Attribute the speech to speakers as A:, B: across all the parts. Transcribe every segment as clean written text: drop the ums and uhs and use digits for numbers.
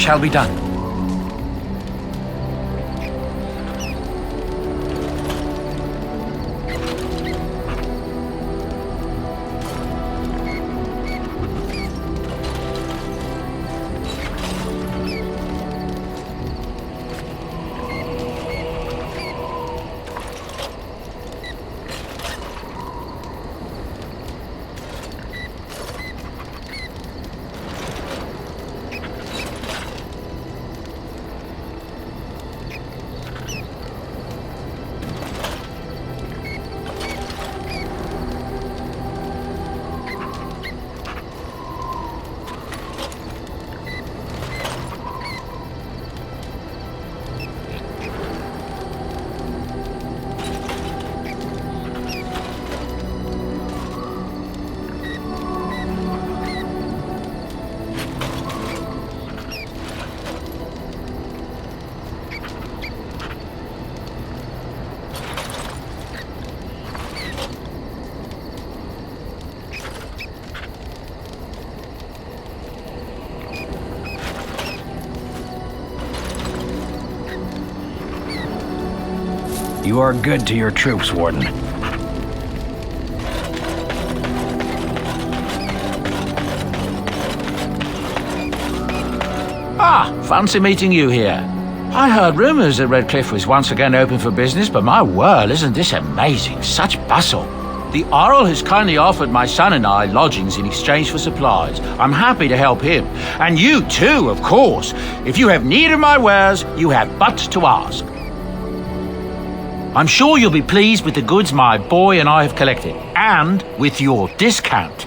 A: shall be done. You are good to your troops, Warden. Ah, fancy meeting you here. I heard rumors that Redcliffe was once again open for business, but my word, isn't this amazing? Such bustle. The Earl has kindly offered my son and I lodgings in exchange for supplies. I'm happy to help him. And you too, of course. If you have need of my wares, you have but to ask. I'm sure you'll be pleased with the goods my boy and I have collected, and with your discount.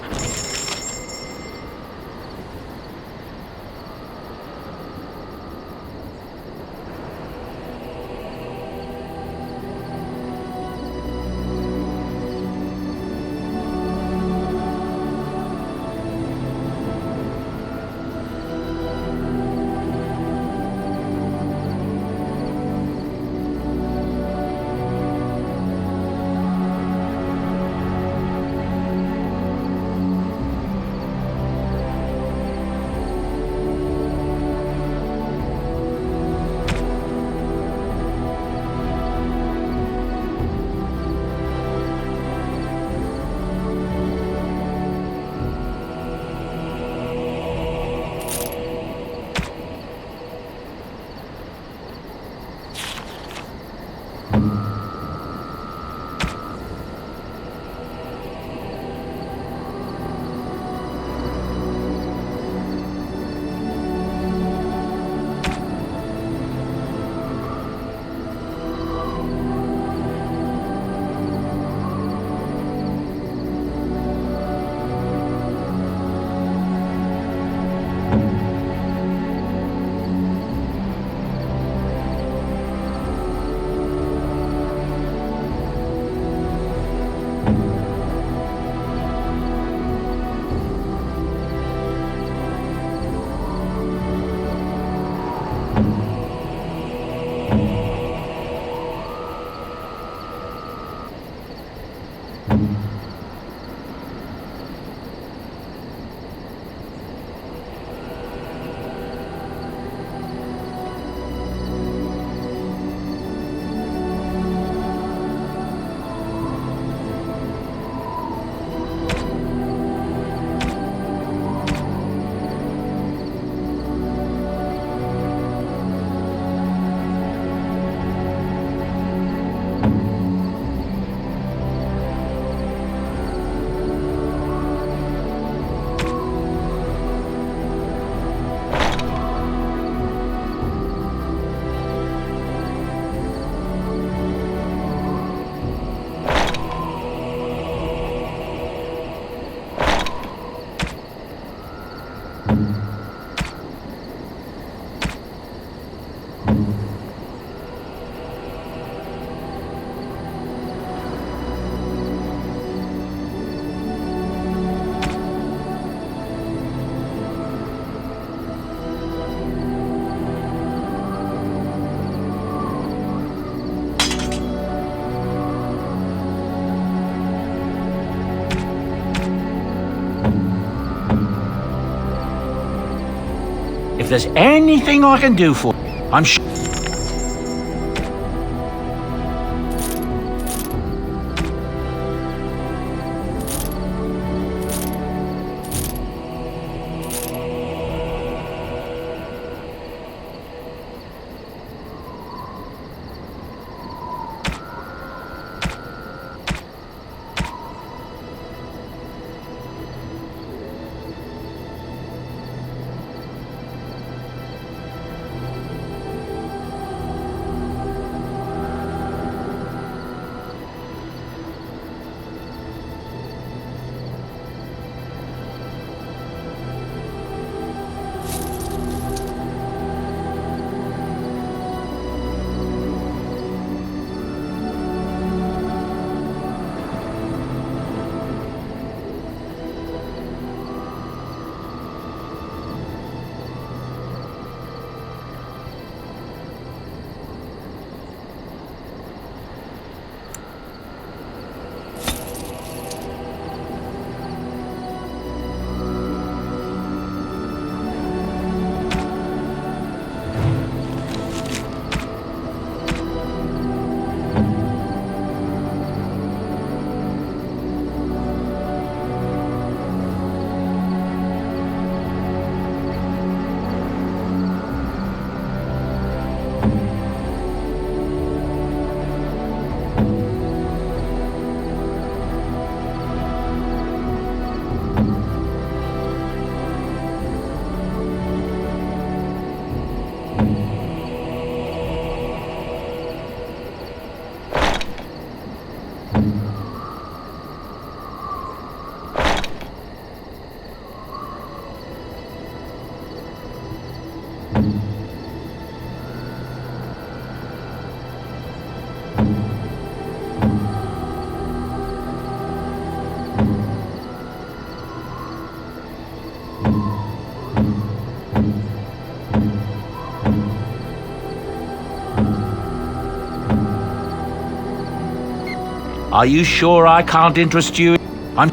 A: If there's anything I can do for you, I'm sure. Are you sure I can't interest you? I'm...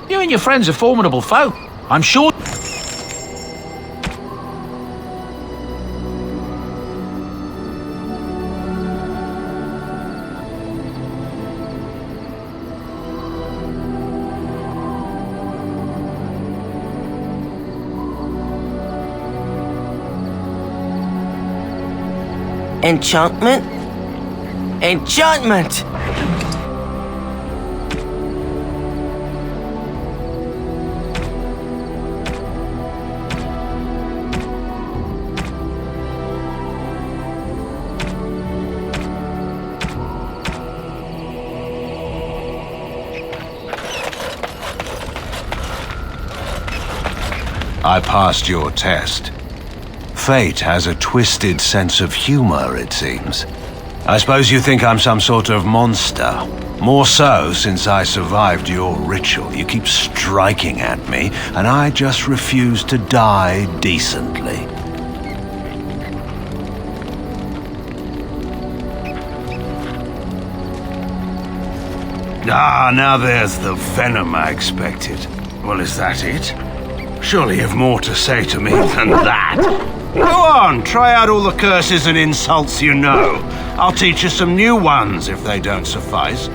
A: You and your friends are formidable foe. I'm sure...
B: Enchantment? Enchantment!
C: I passed your test. Fate has a twisted sense of humor, it seems. I suppose you think I'm some sort of monster. More so since I survived your ritual. You keep striking at me, and I just refuse to die decently. Ah, now there's the venom I expected. Well, is that it? Surely you've more to say to me than that. Go on, try out all the curses and insults you know. I'll teach you some new ones if they don't suffice.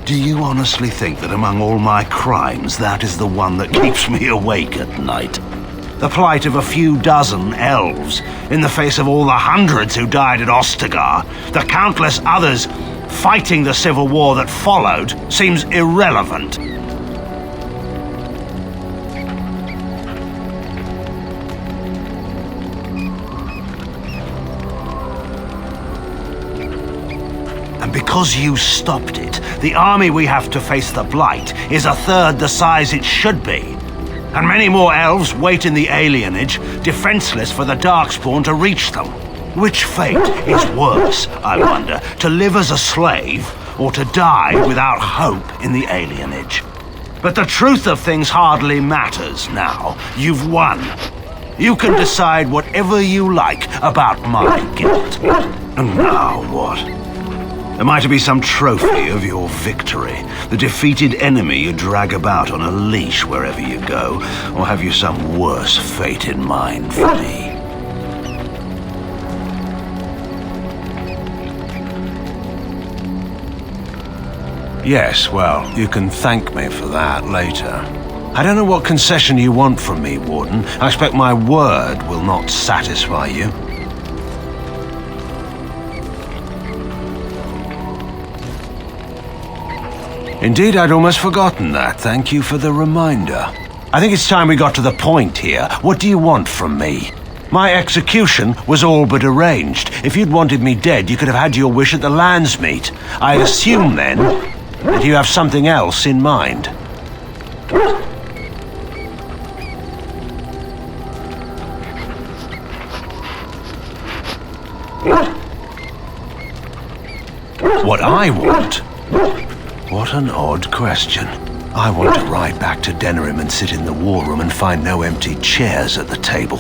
C: Do you honestly think that among all my crimes, that is the one that keeps me awake at night? The plight of a few dozen elves, in the face of all the hundreds who died at Ostagar, the countless others fighting the civil war that followed, seems irrelevant. And because you stopped it, the army we have to face the Blight is a third the size it should be. And many more elves wait in the alienage, defenseless for the Darkspawn to reach them. Which fate is worse, I wonder, to live as a slave or to die without hope in the alienage? But the truth of things hardly matters now. You've won. You can decide whatever you like about my guilt. And now what? Am I to be some trophy of your victory? The defeated enemy you drag about on a leash wherever you go? Or have you some worse fate in mind for me? Yes, well, you can thank me for that later. I don't know what concession you want from me, Warden. I expect my word will not satisfy you. Indeed, I'd almost forgotten that. Thank you for the reminder. I think it's time we got to the point here. What do you want from me? My execution was all but arranged. If you'd wanted me dead, you could have had your wish at the Lands Meet. I assume, then, that you have something else in mind. What I want? What an odd question. I want to ride back to Denerim and sit in the war room and find no empty chairs at the table.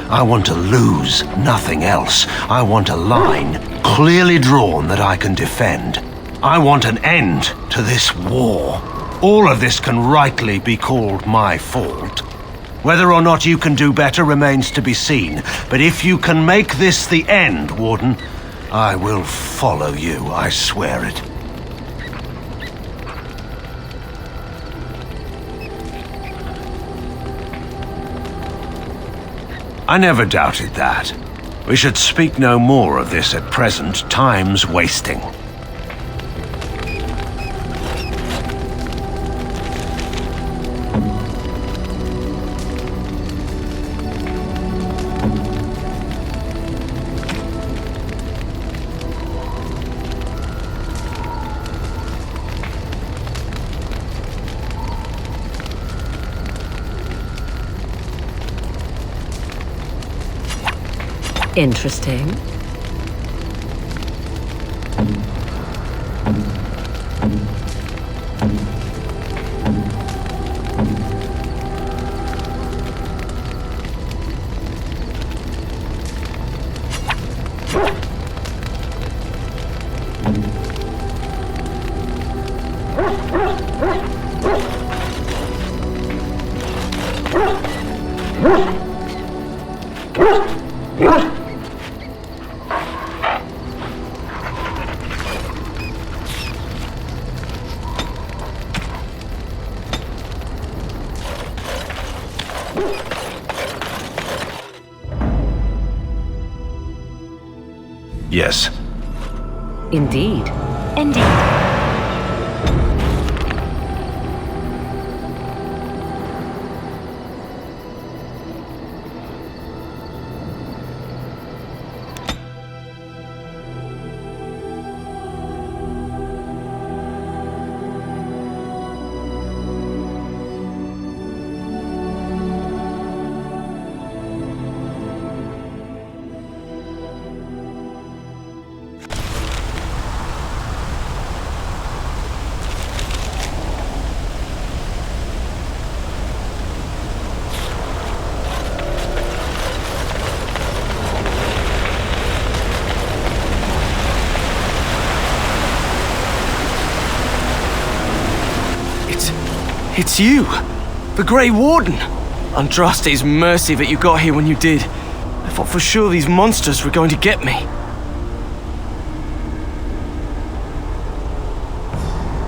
C: I want to lose, nothing else. I want a line clearly drawn that I can defend. I want an end to this war. All of this can rightly be called my fault. Whether or not you can do better remains to be seen. But if you can make this the end, Warden, I will follow you, I swear it. I never doubted that. We should speak no more of this at present. Time's wasting.
B: Interesting.
C: Yes.
B: Indeed.
D: Indeed.
E: It's you!
D: The Grey Warden! Andraste's mercy that you got here when you did. I thought for sure these monsters were going to get me.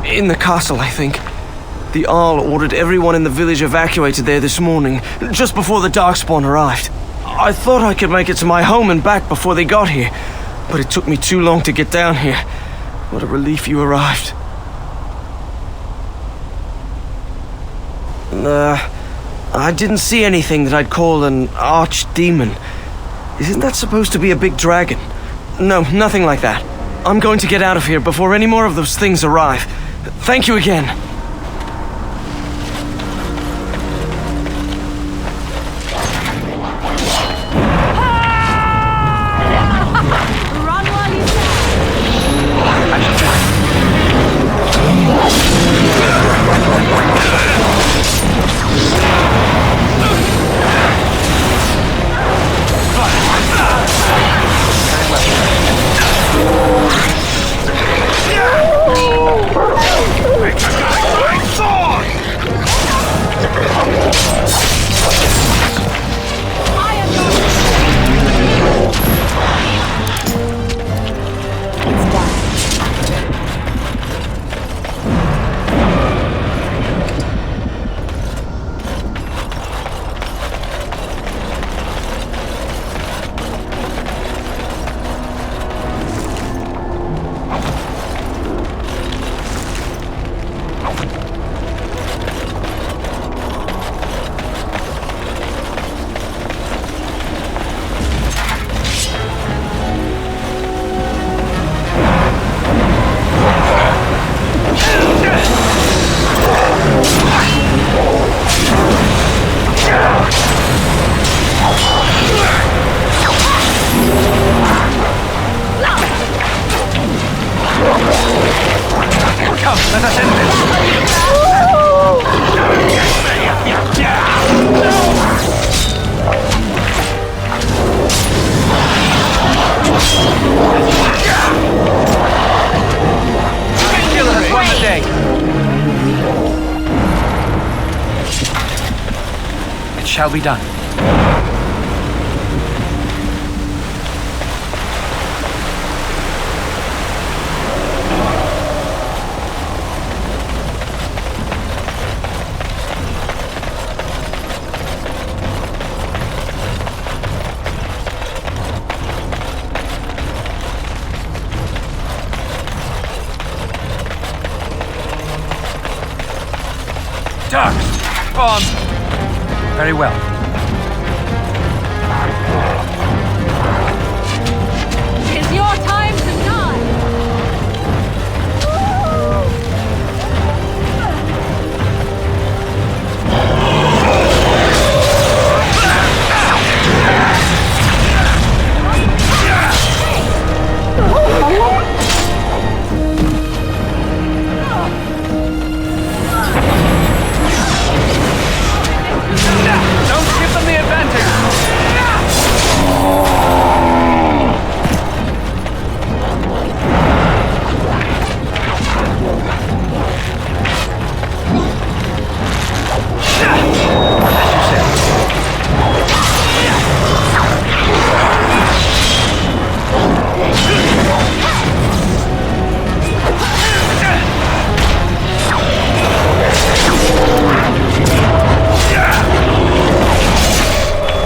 D: In the castle, I think. The Arl ordered everyone in the village evacuated there this morning, just before the Darkspawn arrived. I thought I could make it to my home and back before they got here, but it took me too long to get down here. What a relief you arrived. I didn't see anything that I'd call an archdemon. Isn't that supposed to be a big dragon? No, nothing like that. I'm going to get out of here before any more of those things arrive. Thank you again.
E: Run while you
A: shall be done. Ducks! On! Very well.
E: It's your time to die!
A: Don't give them the advantage!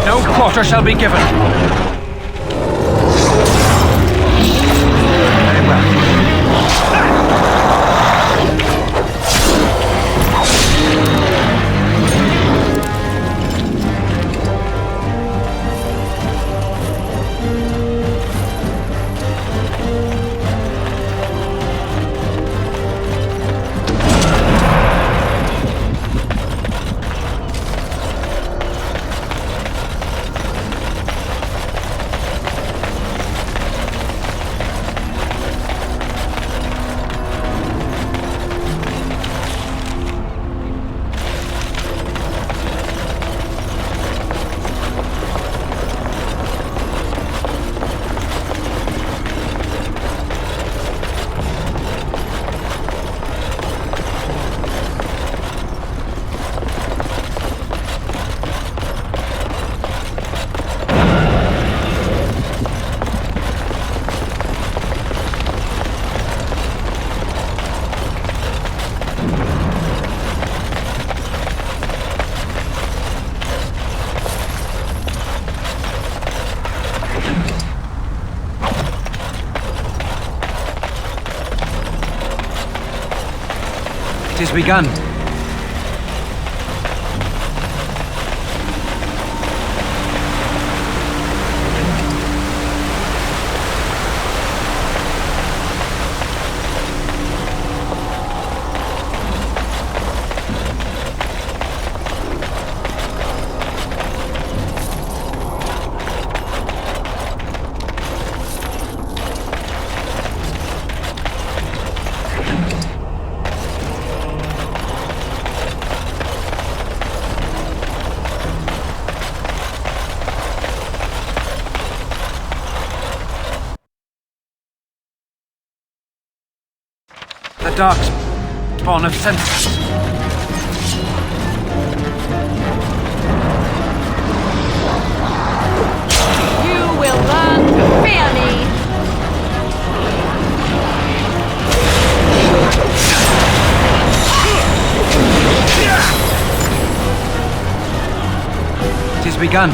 A: No quarter shall be given. Very well.
F: It has begun. The dark spawn have sent us.
E: You will learn to fear me.
F: It has begun.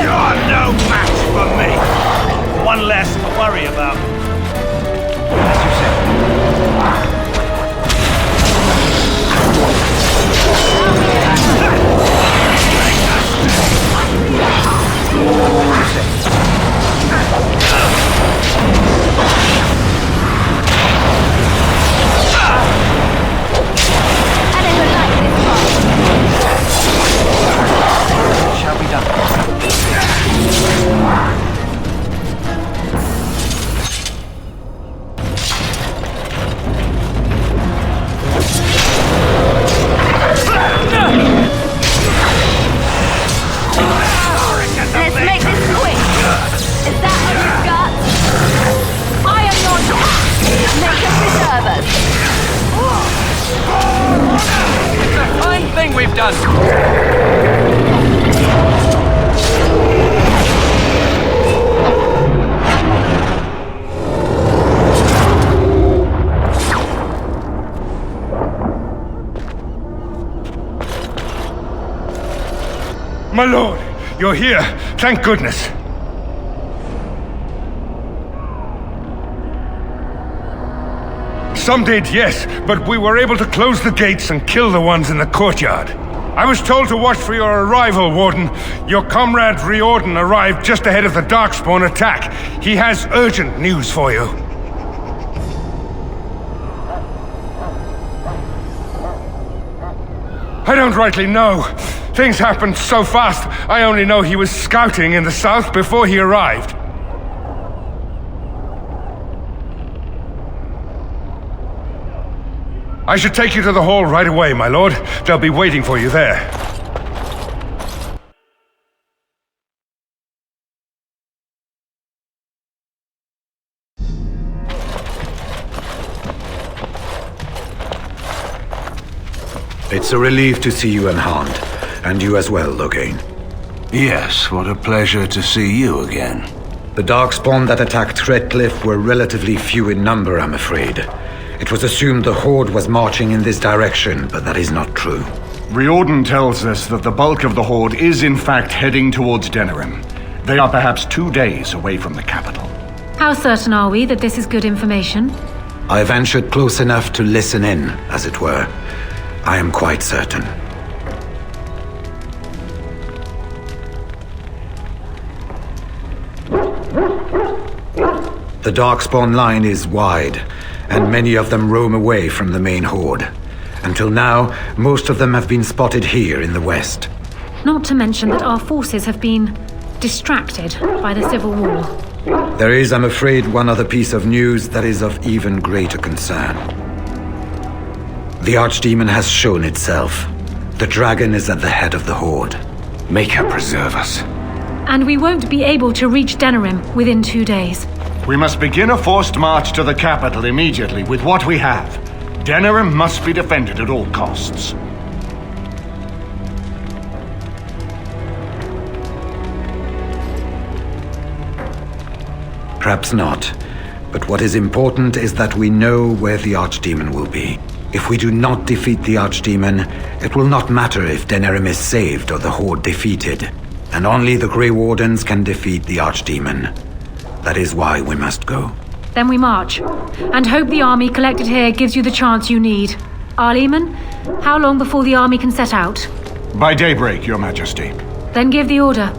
C: You're no match for me. One less to worry about. As you said.
F: Shall be done.
E: Let's make this quick. Is that all you've got? I am your task. Make us preserve us.
F: It's a fine thing we've done.
G: My lord, you're here. Thank goodness. Some did, yes, but we were able to close the gates and kill the ones in the courtyard. I was told to watch for your arrival, Warden. Your comrade Riordan arrived just ahead of the Darkspawn attack. He has urgent news for you. I don't rightly know. Things happened so fast, I only know he was scouting in the south before he arrived. I should take you to the hall right away, my lord. They'll be waiting for you there.
H: It's a relief to see you unharmed, and you as well, Loghain.
C: Yes, what a pleasure to see you again.
H: The Darkspawn that attacked Redcliffe were relatively few in number, I'm afraid. It was assumed the Horde was marching in this direction, but that is not true.
I: Riordan tells us that the bulk of the Horde is in fact heading towards Denerim. They are perhaps 2 days away from the capital.
J: How certain are we that this is good information?
H: I ventured close enough to listen in, as it were. I am quite certain. The Darkspawn line is wide, and many of them roam away from the main Horde. Until now, most of them have been spotted here in the west.
J: Not to mention that our forces have been distracted by the civil war.
H: There is, I'm afraid, one other piece of news that is of even greater concern. The Archdemon has shown itself. The dragon is at the head of the Horde.
I: Make her preserve us.
J: And we won't be able to reach Denerim within 2 days.
I: We must begin a forced march to the capital immediately with what we have. Denerim must be defended at all costs.
H: Perhaps not. But what is important is that we know where the Archdemon will be. If we do not defeat the Archdemon, it will not matter if Denerim is saved or the Horde defeated. And only the Grey Wardens can defeat the Archdemon. That is why we must go.
J: Then we march, and hope the army collected here gives you the chance you need. Arleman, how long before the army can set out?
I: By daybreak, Your Majesty.
J: Then give the order.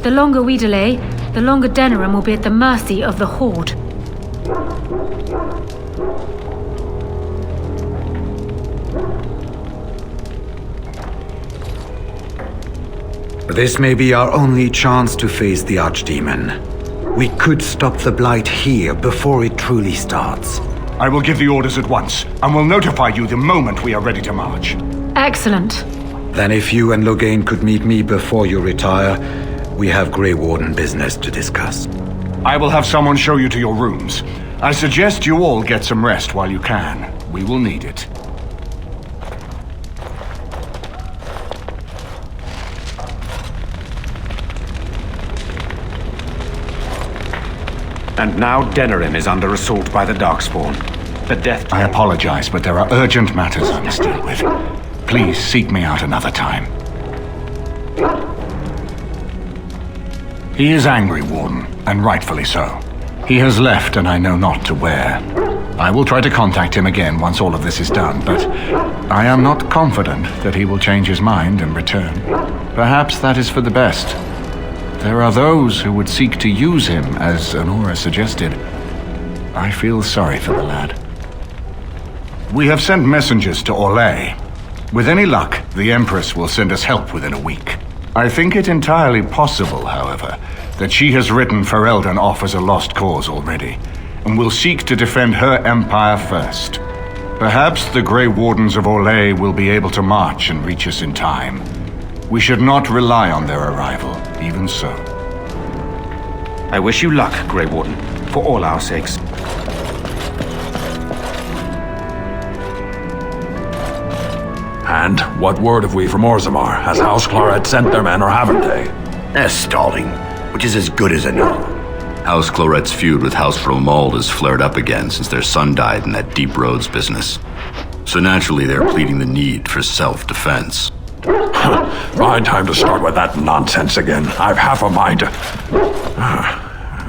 J: The longer we delay, the longer Denerim will be at the mercy of the Horde.
H: This may be our only chance to face the Archdemon. We could stop the Blight here before it truly starts.
I: I will give the orders at once, and will notify you the moment we are ready to march.
J: Excellent.
H: Then if you and Loghain could meet me before you retire, we have Grey Warden business to discuss.
I: I will have someone show you to your rooms. I suggest you all get some rest while you can. We will need it.
K: And now Denerim is under assault by the Darkspawn. The death...
I: I apologize, but there are urgent matters I must deal with. Please seek me out another time. He is angry, Warden, and rightfully so. He has left, and I know not to where. I will try to contact him again once all of this is done, but I am not confident that he will change his mind and return. Perhaps that is for the best. There are those who would seek to use him, as Honora suggested. I feel sorry for the lad. We have sent messengers to Orlais. With any luck, the Empress will send us help within a week. I think it entirely possible, however, that she has written Ferelden off as a lost cause already, and will seek to defend her empire first. Perhaps the Grey Wardens of Orlais will be able to march and reach us in time. We should not rely on their arrival, even so.
K: I wish you luck, Grey Warden, for all our sakes.
L: And what word have we from Orzammar? Has House Clorette sent their men, or haven't they?
M: They're stalling, which is as good as a no.
N: House Clorette's feud with House Romald has flared up again since their son died in that Deep Roads business. So naturally they're pleading the need for self-defense.
L: Fine time to start with that nonsense again. I've half a mind to...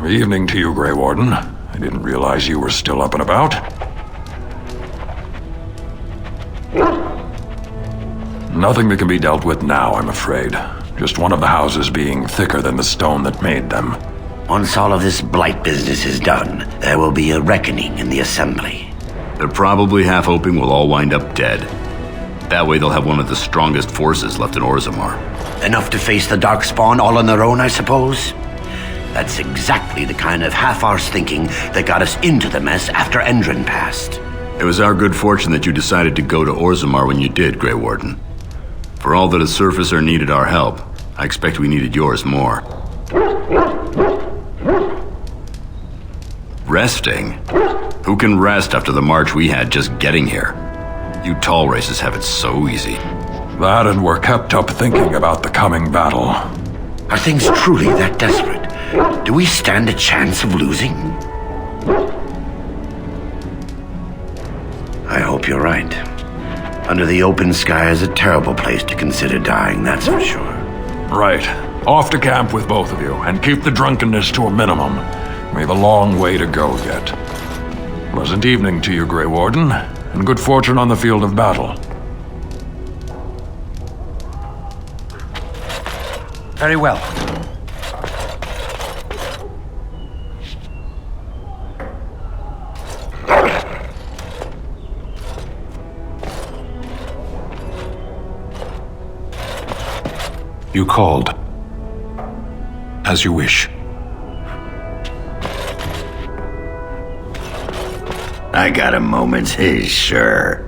L: Evening to you, Grey Warden. I didn't realize you were still up and about. Nothing that can be dealt with now, I'm afraid. Just one of the houses being thicker than the stone that made them.
M: Once all of this blight business is done, there will be a reckoning in the Assembly.
N: They're probably half hoping we'll all wind up dead. That way they'll have one of the strongest forces left in Orzammar.
M: Enough to face the Darkspawn all on their own, I suppose? That's exactly the kind of half-arse thinking that got us into the mess after Endrin passed.
N: It was our good fortune that you decided to go to Orzammar when you did, Grey Warden. For all that a surfacer needed our help, I expect we needed yours more. Resting? Who can rest after the march we had just getting here? You tall races have it so easy.
L: That, and we're kept up thinking about the coming battle.
M: Are things truly that desperate? Do we stand a chance of losing? I hope you're right. Under the open sky is a terrible place to consider dying, that's for sure.
L: Right. Off to camp with both of you, and keep the drunkenness to a minimum. We have a long way to go yet. Pleasant evening to you, Grey Warden, and good fortune on the field of battle.
K: Very well.
L: You called. As you wish.
M: I got a moment's haze, sure.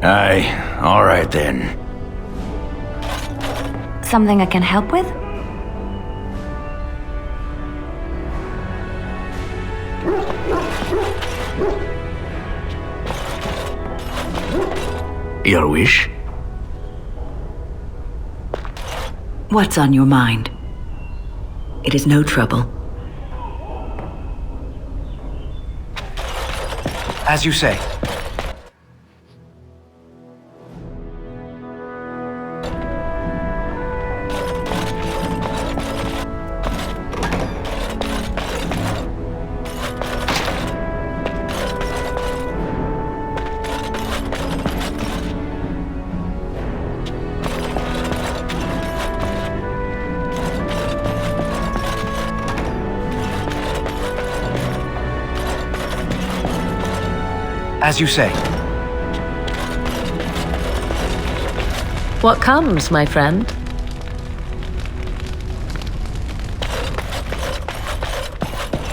M: Aye, all right then.
E: Something I can help with?
M: Your wish?
B: What's on your mind? It is no trouble.
K: As you say. As you say.
B: What comes, my friend?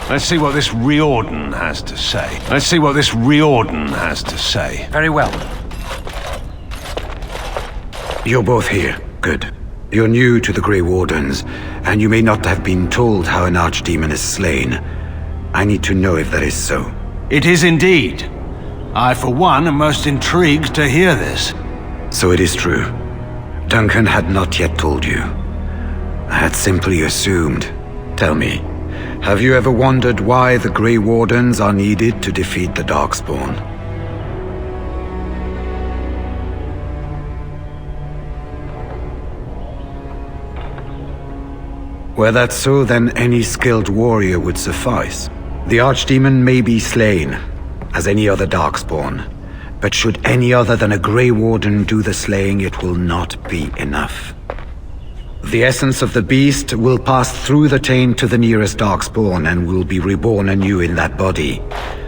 C: Let's see what this Riordan has to say. Let's see what this Riordan has to say.
K: Very well.
H: You're both here. Good. You're new to the Grey Wardens, and you may not have been told how an archdemon is slain. I need to know if that is so.
C: It is indeed. I, for one, am most intrigued to hear this.
H: So it is true. Duncan had not yet told you. I had simply assumed. Tell me, have you ever wondered why the Grey Wardens are needed to defeat the Darkspawn? Were that so, then any skilled warrior would suffice. The Archdemon may be slain, as any other Darkspawn, but should any other than a Grey Warden do the slaying, it will not be enough. The essence of the beast will pass through the taint to the nearest Darkspawn and will be reborn anew in that body.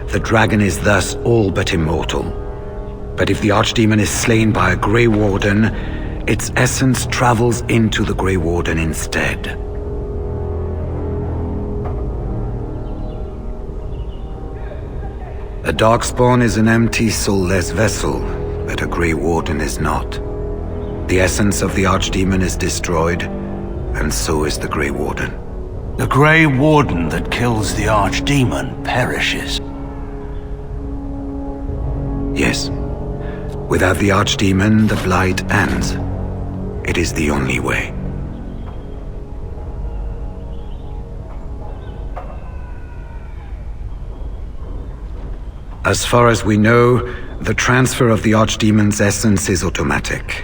H: The dragon is thus all but immortal. But if the Archdemon is slain by a Grey Warden, its essence travels into the Grey Warden instead. A Darkspawn is an empty, soulless vessel, but a Grey Warden is not. The essence of the Archdemon is destroyed, and so is the Grey Warden.
C: The Grey Warden that kills the Archdemon perishes.
H: Yes. Without the Archdemon, the Blight ends. It is the only way. As far as we know, the transfer of the Archdemon's essence is automatic.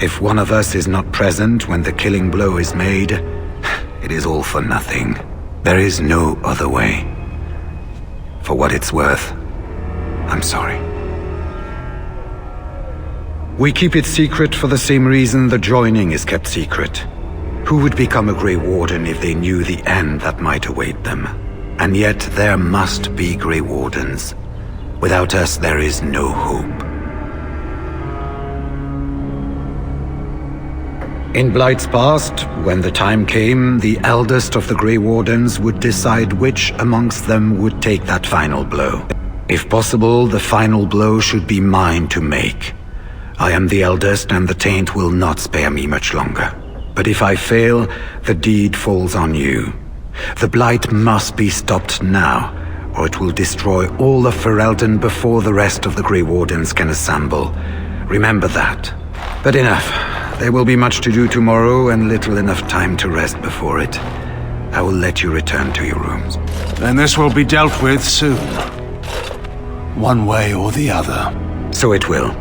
H: If one of us is not present when the killing blow is made, it is all for nothing. There is no other way. For what it's worth, I'm sorry. We keep it secret for the same reason the joining is kept secret. Who would become a Grey Warden if they knew the end that might await them? And yet there must be Grey Wardens. Without us, there is no hope. In Blight's past, when the time came, the eldest of the Grey Wardens would decide which amongst them would take that final blow. If possible, the final blow should be mine to make. I am the eldest, and the taint will not spare me much longer. But if I fail, the deed falls on you. The Blight must be stopped now, or it will destroy all of Ferelden before the rest of the Grey Wardens can assemble. Remember that. But enough. There will be much to do tomorrow, and little enough time to rest before it. I will let you return to your rooms.
C: Then this will be dealt with soon. One way or the other.
H: So it will.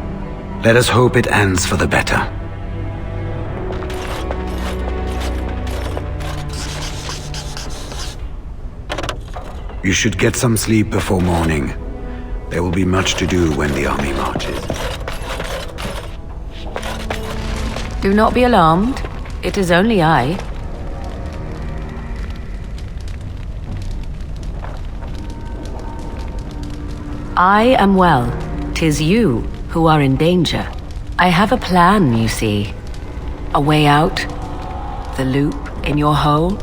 H: Let us hope it ends for the better. You should get some sleep before morning. There will be much to do when the army marches.
B: Do not be alarmed. It is only I. I am well. 'Tis you who are in danger. I have a plan, you see. A way out. The loop in your hole.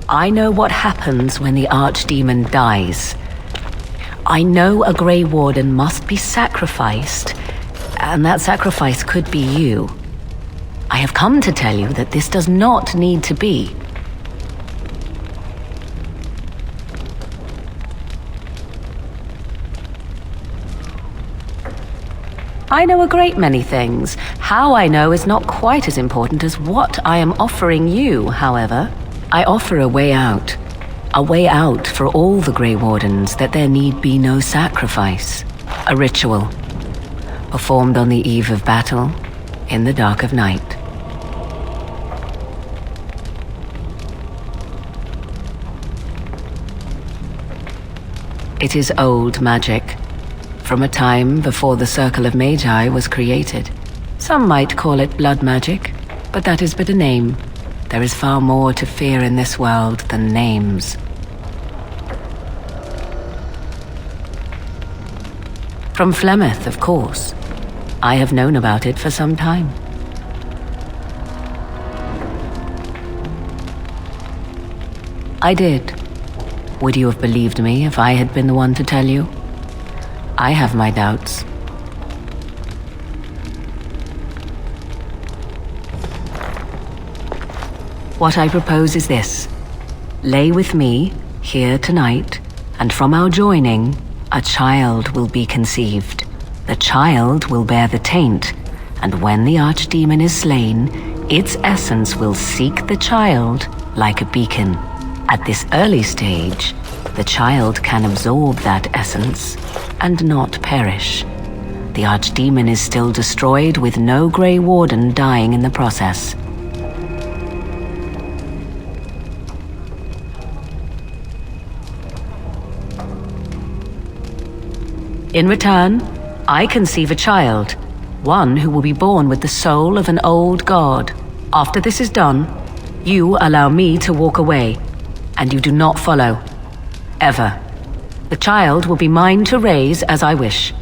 B: I know what happens when the Archdemon dies. I know a Grey Warden must be sacrificed, and that sacrifice could be you. I have come to tell you that this does not need to be. I know a great many things. How I know is not quite as important as what I am offering you, however. I offer a way out. A way out for all the Grey Wardens that there need be no sacrifice. A ritual, performed on the eve of battle, in the dark of night. It is old magic, from a time before the Circle of Magi was created. Some might call it blood magic, but that is but a name. There is far more to fear in this world than names. From Flemeth, of course. I have known about it for some time. I did. Would you have believed me if I had been the one to tell you? I have my doubts. What I propose is this. Lay with me, here tonight, and from our joining, a child will be conceived. The child will bear the taint, and when the archdemon is slain, its essence will seek the child like a beacon. At this early stage, the child can absorb that essence and not perish. The archdemon is still destroyed with no Grey Warden dying in the process. In return, I conceive a child, one who will be born with the soul of an old god. After this is done, you allow me to walk away, and you do not follow. Ever. The child will be mine to raise as I wish.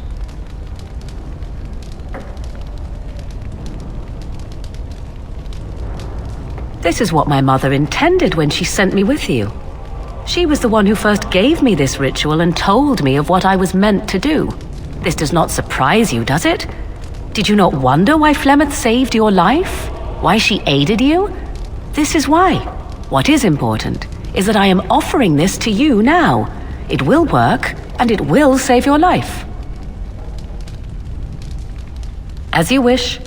B: This is what my mother intended when she sent me with you. She was the one who first gave me this ritual and told me of what I was meant to do. This does not surprise you, does it? Did you not wonder why Flemeth saved your life? Why she aided you? This is why. What is important is that I am offering this to you now. It will work, and it will save your life. As you wish.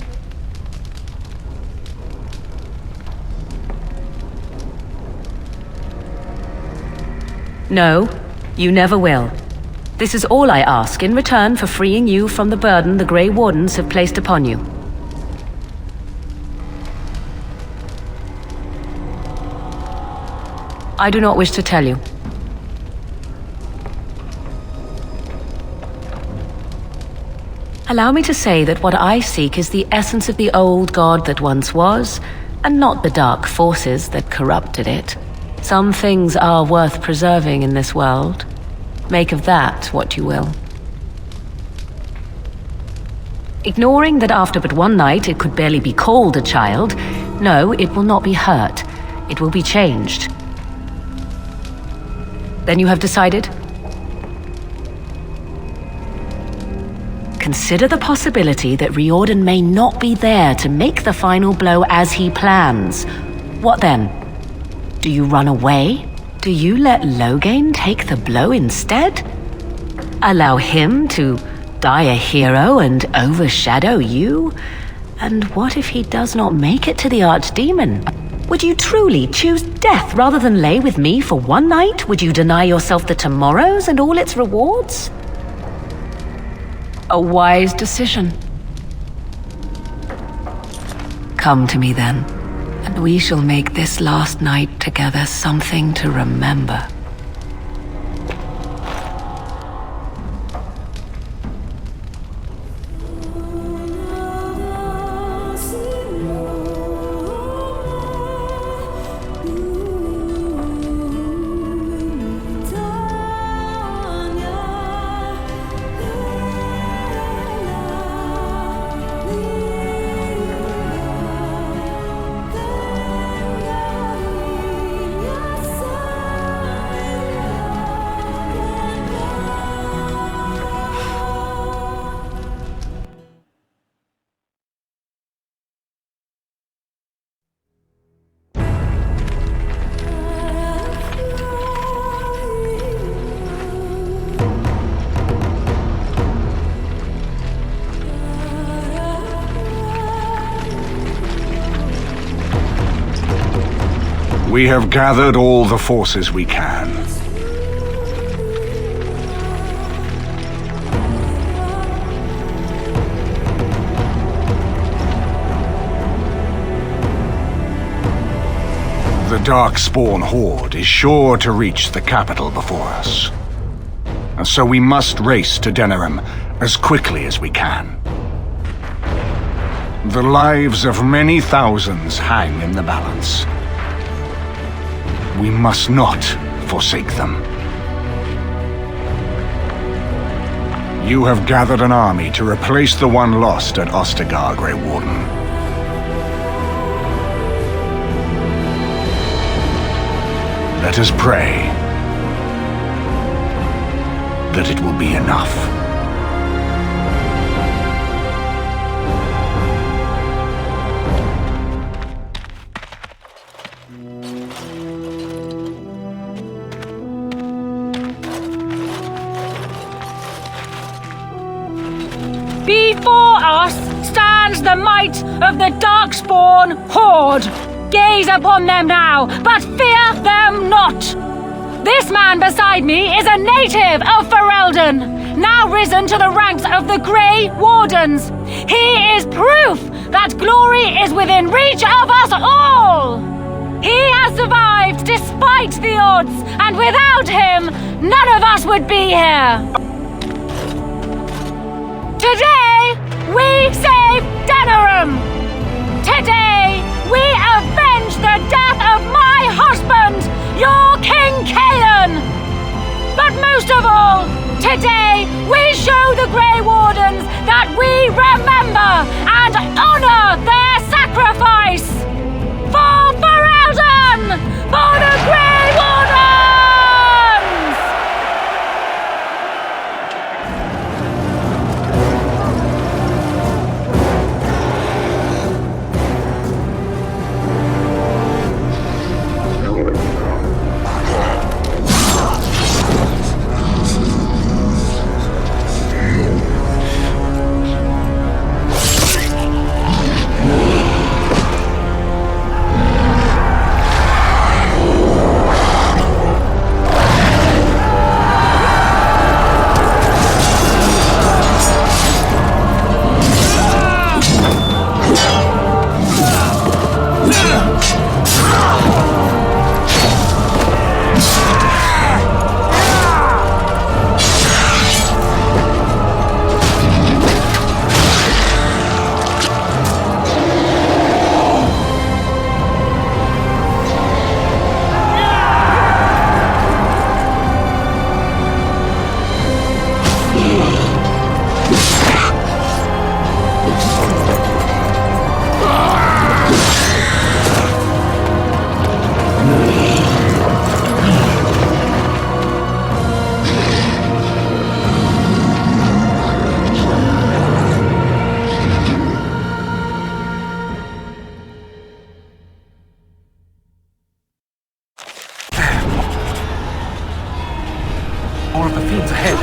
B: No, you never will. This is all I ask in return for freeing you from the burden the Grey Wardens have placed upon you. I do not wish to tell you. Allow me to say that what I seek is the essence of the old god that once was, and not the dark forces that corrupted it. Some things are worth preserving in this world. Make of that what you will. Ignoring that after but one night it could barely be called a child, no, it will not be hurt. It will be changed. Then you have decided? Consider the possibility that Riordan may not be there to make the final blow as he plans. What then? Do you run away? Do you let Loghain take the blow instead? Allow him to die a hero and overshadow you? And what if he does not make it to the Archdemon? Would you truly choose death rather than lay with me for one night? Would you deny yourself the tomorrows and all its rewards? A wise decision. Come to me then, and we shall make this last night together something to remember.
G: We have gathered all the forces we can.
I: Darkspawn horde is sure to reach the capital before us. And so we must race to Denerim as quickly as we can. The lives of many thousands hang in the balance. We must not forsake them. You have gathered an army to replace the one lost at Ostagar, Grey Warden. Let us pray that it will be enough.
J: Before us stands the might of the Darkspawn horde. Gaze upon them now, but fear them not. This man beside me is a native of Ferelden, now risen to the ranks of the Grey Wardens. He is proof that glory is within reach of us all. He has survived despite the odds, and without him, none of us would be here. Today, we save Denerim. Today, we avenge the death of my husband, your King Kaelan. But most of all, today, we show the Grey Wardens that we remember and honor their sacrifice. For Ferelden! For the Grey Wardens!
F: More of the fiends ahead.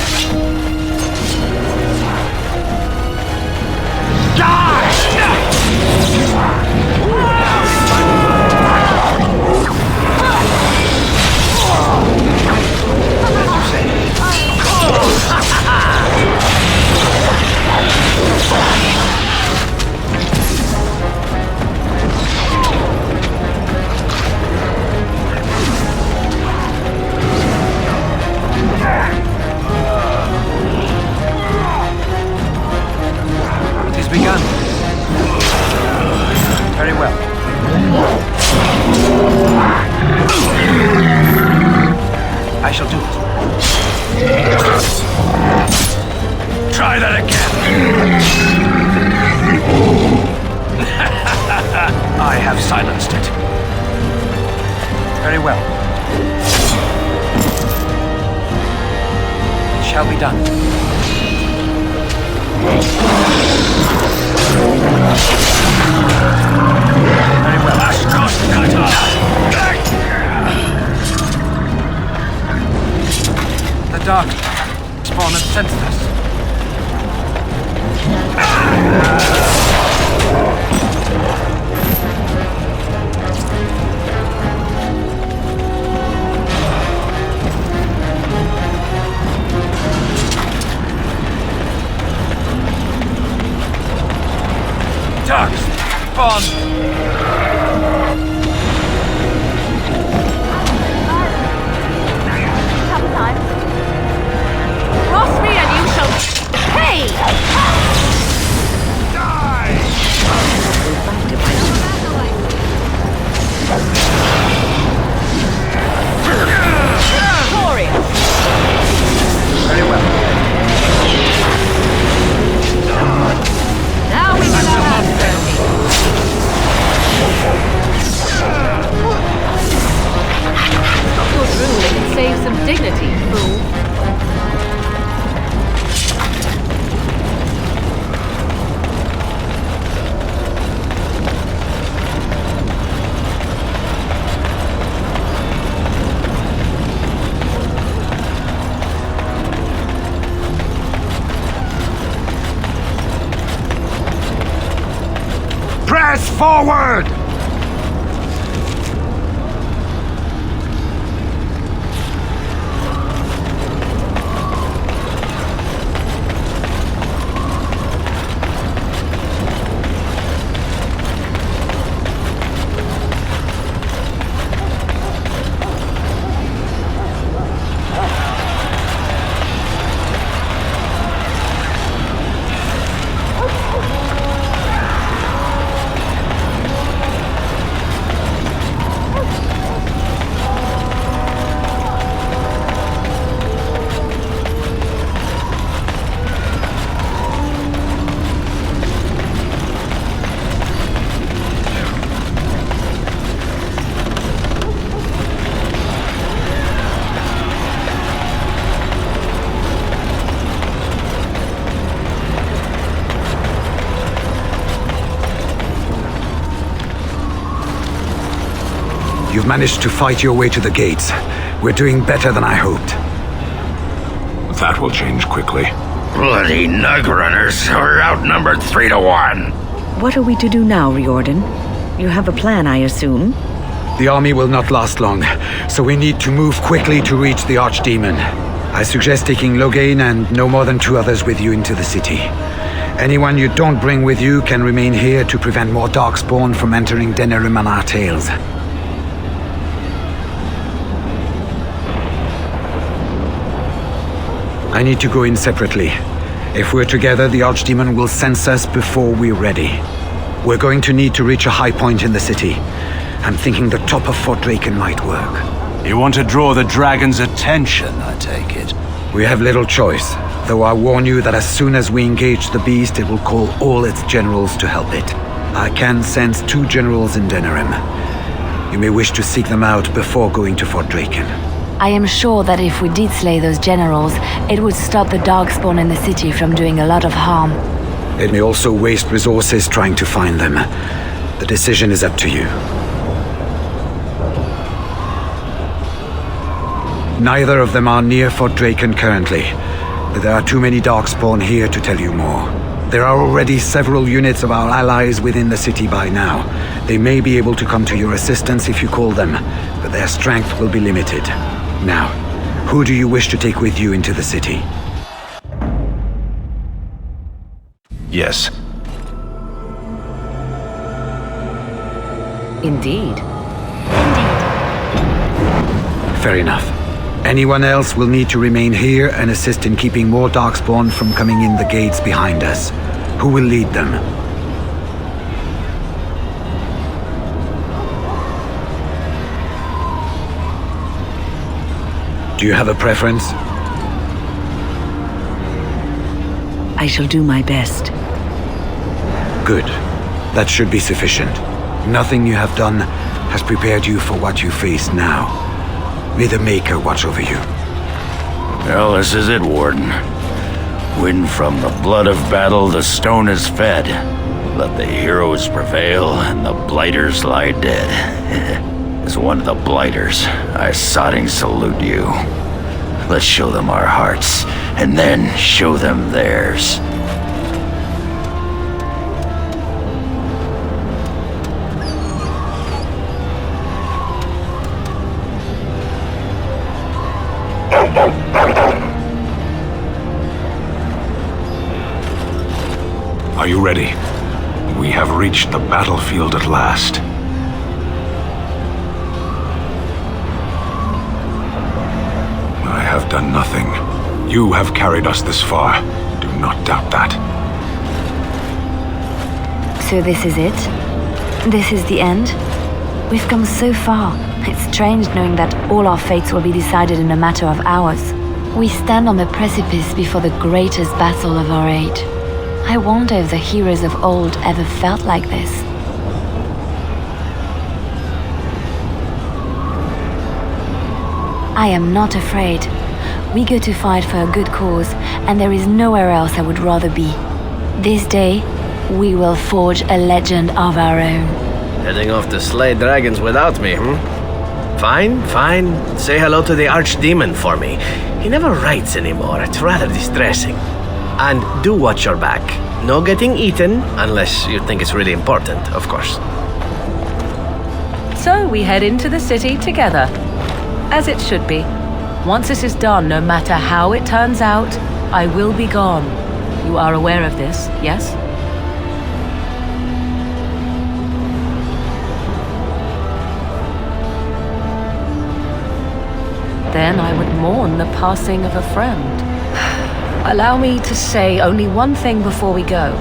F: Begun. Very well. I shall do it. Try that again. I have silenced it. Very well. It shall be done. Very well. The Darkspawn has sensed us. Darkspawn!
C: forward!
H: You've managed to fight your way to the gates. We're doing better than I hoped.
L: That will change quickly.
M: Bloody nug runners. We're outnumbered 3-1.
O: What are we to do now, Riordan? You have a plan, I assume?
H: The army will not last long, so we need to move quickly to reach the Archdemon. I suggest taking Loghain and no more than 2 others with you into the city. Anyone you don't bring with you can remain here to prevent more Darkspawn from entering Denerim and our tails. I need to go in separately. If we're together, the Archdemon will sense us before we're ready. We're going to need to reach a high point in the city. I'm thinking the top of Fort Draken might work.
C: You want to draw the dragon's attention, I take it?
H: We have little choice, though I warn you that as soon as we engage the beast, it will call all its generals to help it. I can sense 2 generals in Denerim. You may wish to seek them out before going to Fort Draken.
B: I am sure that if we did slay those generals, it would stop the Darkspawn in the city from doing a lot of harm.
H: It may also waste resources trying to find them. The decision is up to you. Neither of them are near Fort Draken currently, but there are too many Darkspawn here to tell you more. There are already several units of our allies within the city by now. They may be able to come to your assistance if you call them, but their strength will be limited. Now, who do you wish to take with you into the city?
C: Yes.
B: Indeed.
H: Fair enough. Anyone else will need to remain here and assist in keeping more Darkspawn from coming in the gates behind us. Who will lead them? Do you have a preference?
O: I shall do my best.
H: Good. That should be sufficient. Nothing you have done has prepared you for what you face now. May the Maker watch over you.
M: Well, this is it, Warden. When from the blood of battle the stone is fed, let the heroes prevail and the blighters lie dead. As one of the blighters, I sodding salute you. Let's show them our hearts, and then show them theirs.
L: Are you ready? We have reached the battlefield at last. I have done nothing. You have carried us this far. Do not doubt that.
B: So this is it? This is the end? We've come so far. It's strange knowing that all our fates will be decided in a matter of hours. We stand on the precipice before the greatest battle of our age. I wonder if the heroes of old ever felt like this. I am not afraid. We go to fight for a good cause, and there is nowhere else I would rather be. This day, we will forge a legend of our own.
D: Heading off to slay dragons without me, Fine, fine. Say hello to the Archdemon for me. He never writes anymore. It's rather distressing. And do watch your back. No getting eaten, unless you think it's really important, of course.
B: So we head into the city together. As it should be. Once this is done, no matter how it turns out, I will be gone. You are aware of this, yes? Then I would mourn the passing of a friend. Allow me to say only one thing before we go.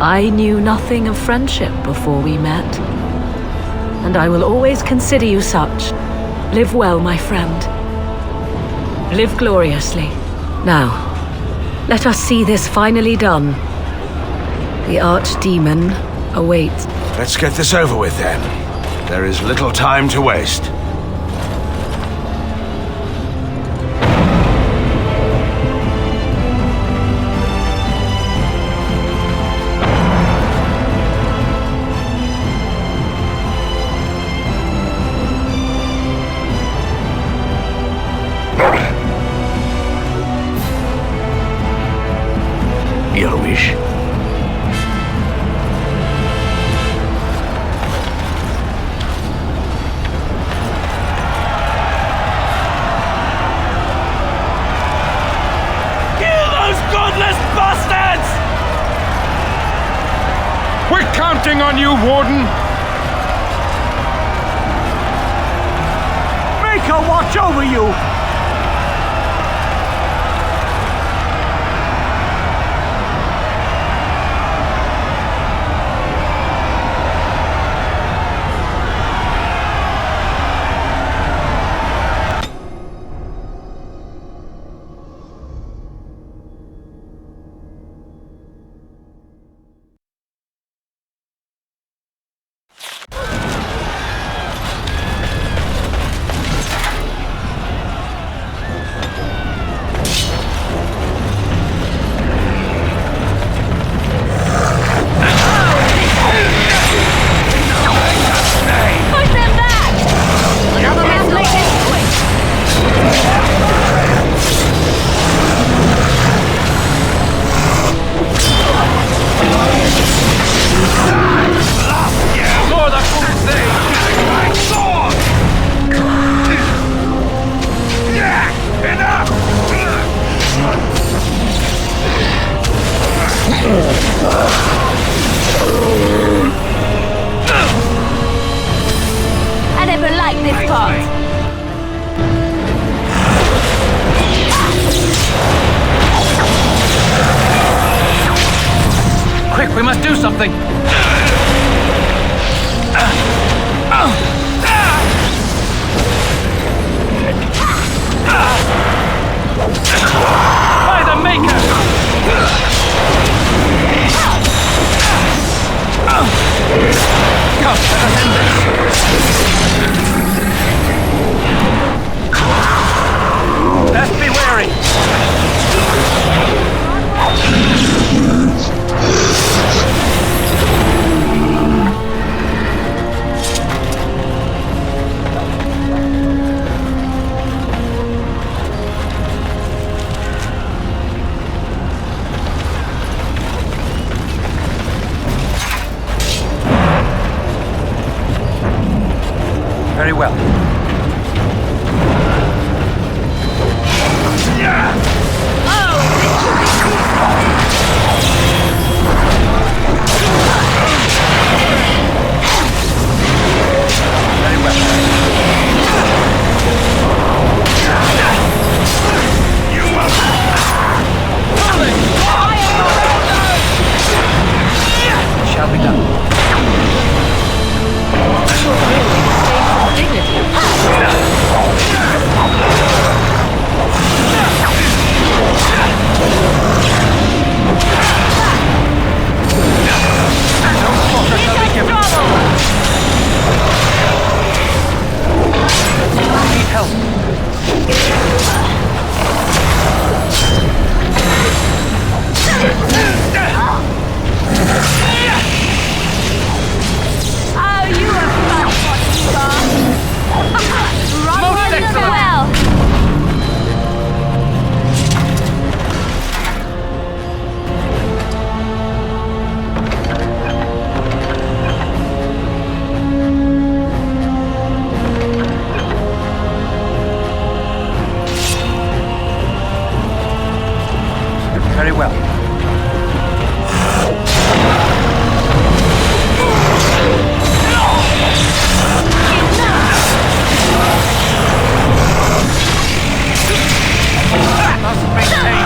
B: I knew nothing of friendship before we met. And I will always consider you such. Live well, my friend. Live gloriously. Now, let us see this finally done. The archdemon awaits.
C: Let's get this over with then. There is little time to waste.
M: Your wish.
F: Kill those godless bastards!
G: We're counting on you, Warden!
F: Make her watch over you!
E: I never liked this part.
F: Quick, we must do something! By the Maker! Come, let us end this! Best be wary! Very well. Very well. You will. Shall be done.
B: Dignity.
F: Very well. Must maintain.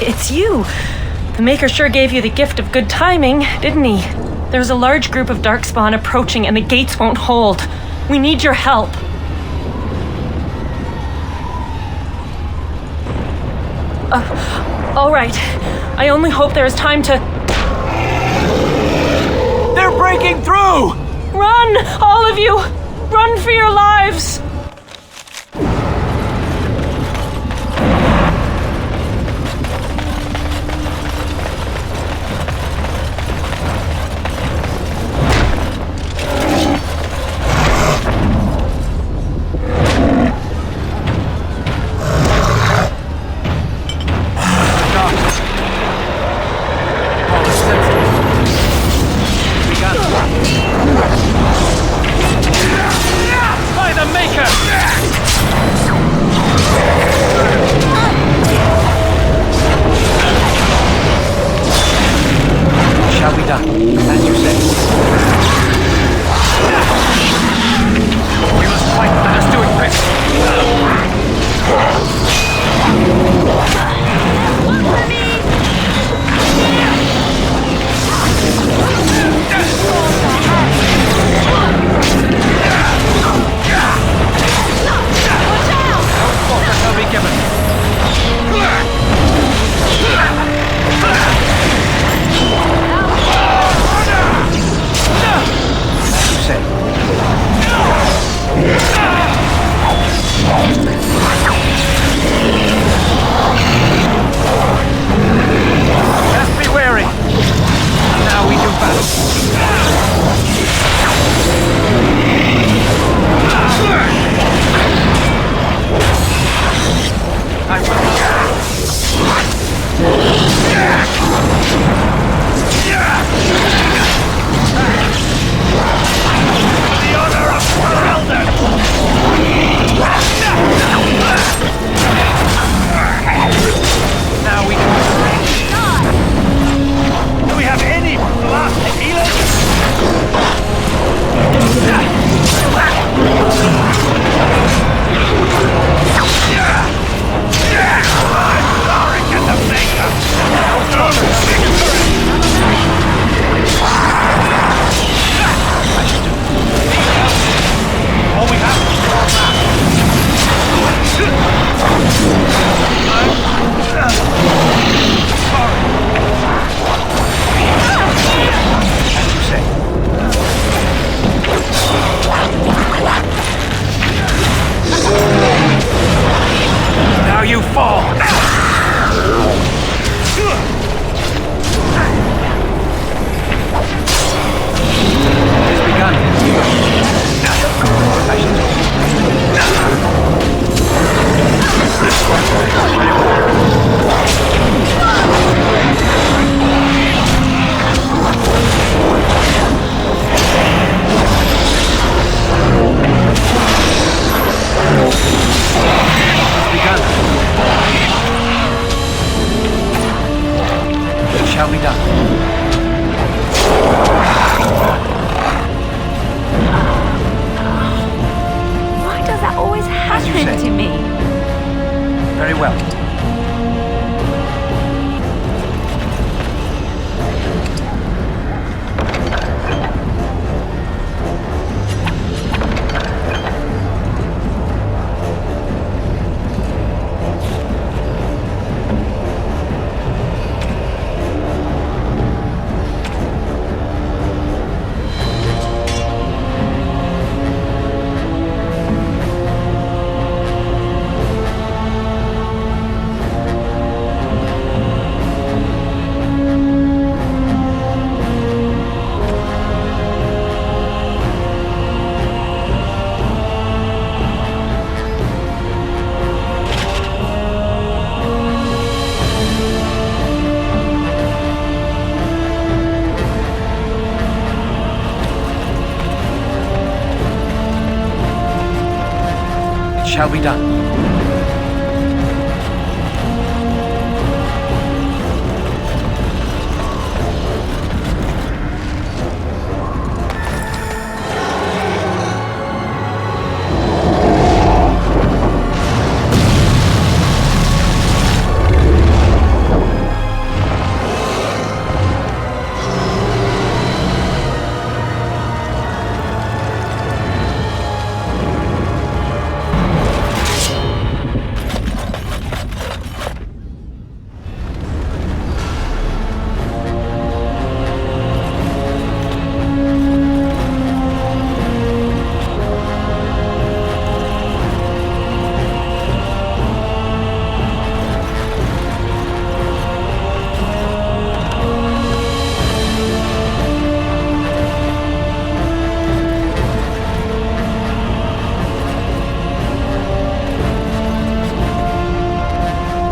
P: It's you. The Maker sure gave you the gift of good timing, didn't he? There's a large group of Darkspawn approaching and the gates won't hold. We need your help. All right. I only hope there is time to...
F: They're breaking through!
P: Run! All of you! Run for your lives!
F: Yeah! shall be done.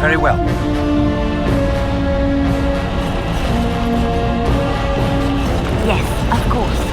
F: Very well.
E: Yes, of course.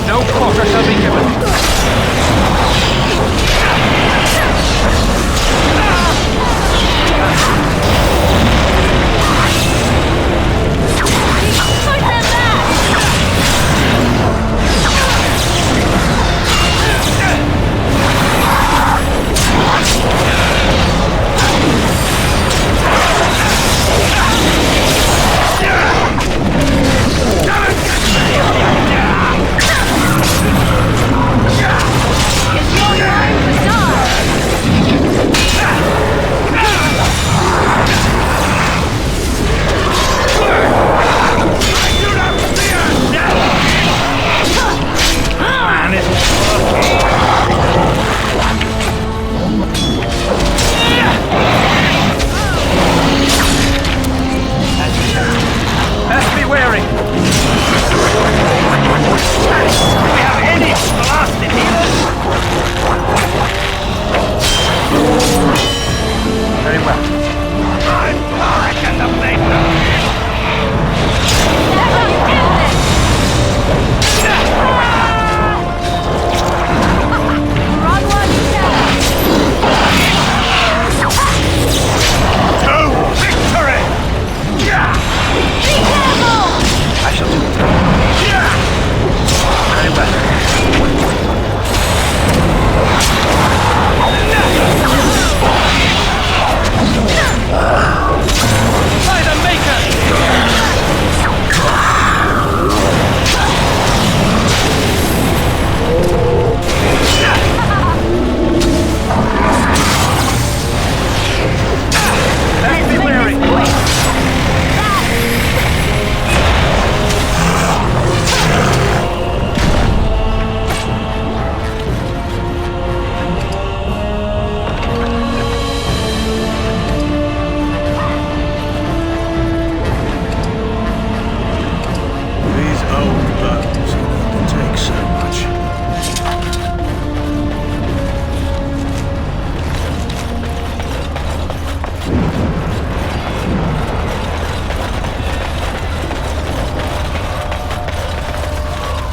F: No quarter shall be given.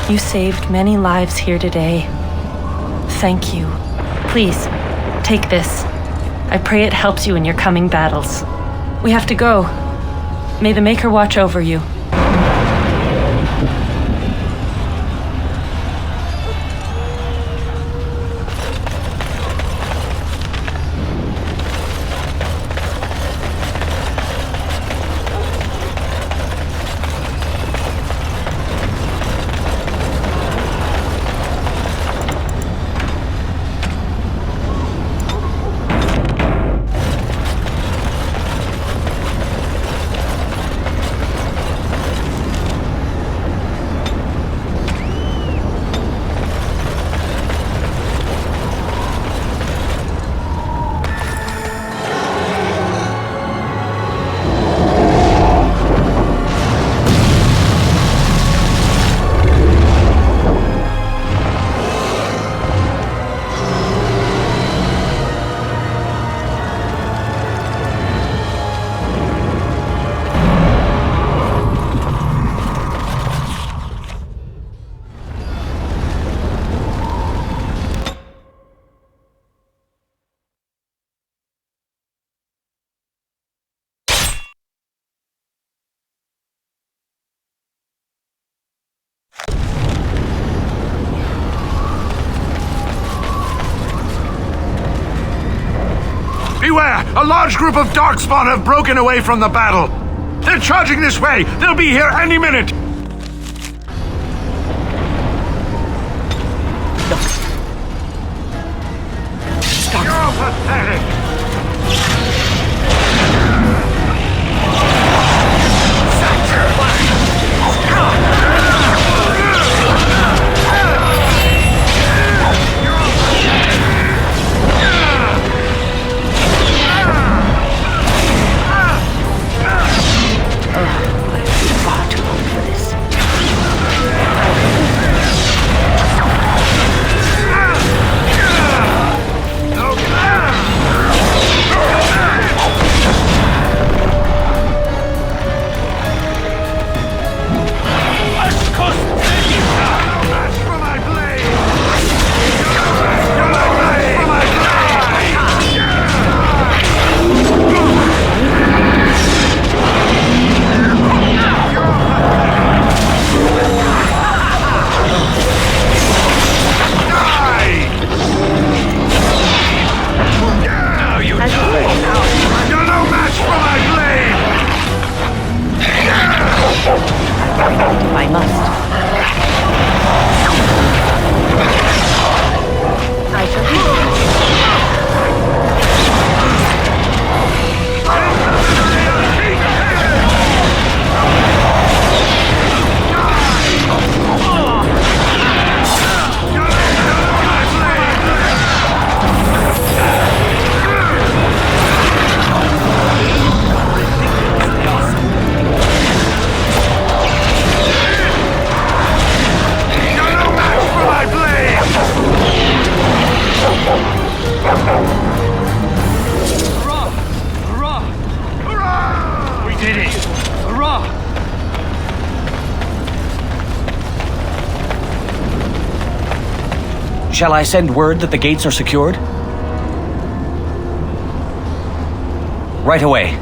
P: You saved many lives here today. Thank you. Please, take this. I pray it helps you in your coming battles. We have to go. May the Maker watch over you.
I: everywhere! A large group of Darkspawn have broken away from the battle. They're charging this way. They'll be here any minute. You're pathetic.
F: Shall I send word that the gates are secured? Right away.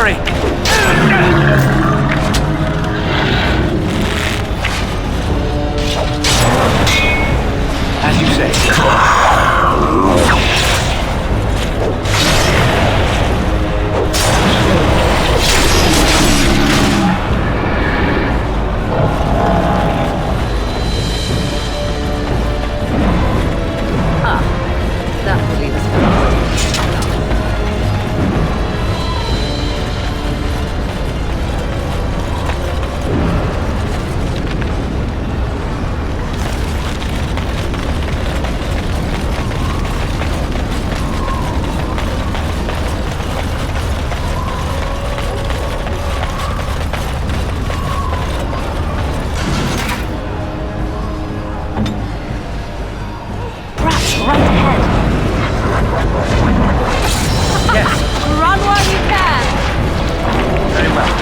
F: necessary!
K: As you say.
B: That will leave us for
E: Run while you can!
K: Very well.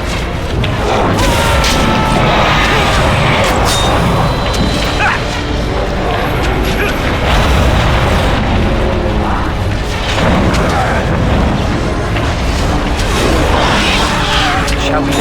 K: Shall we go?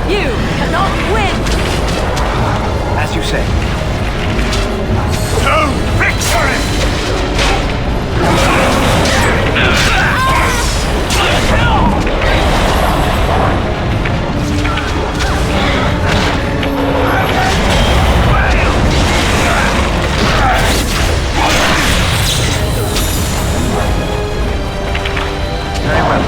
E: You cannot win!
K: As you say.
G: To victory!
K: Very well.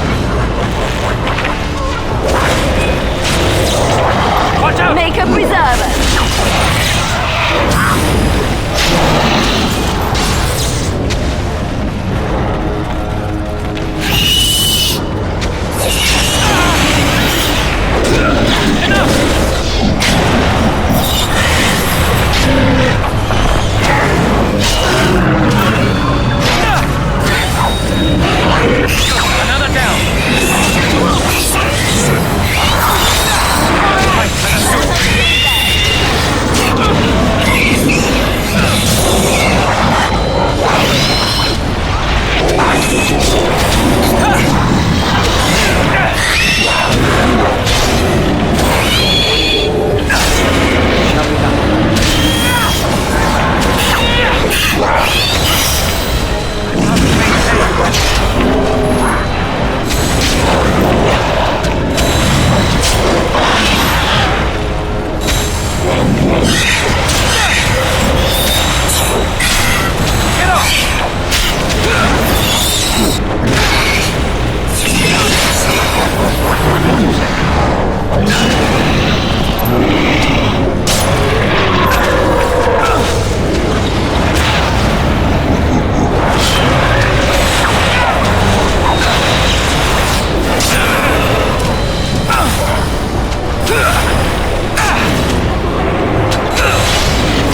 F: Watch out!
E: Make a preserver!
F: Another down!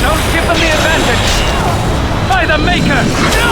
F: Don't give them the advantage! By the Maker!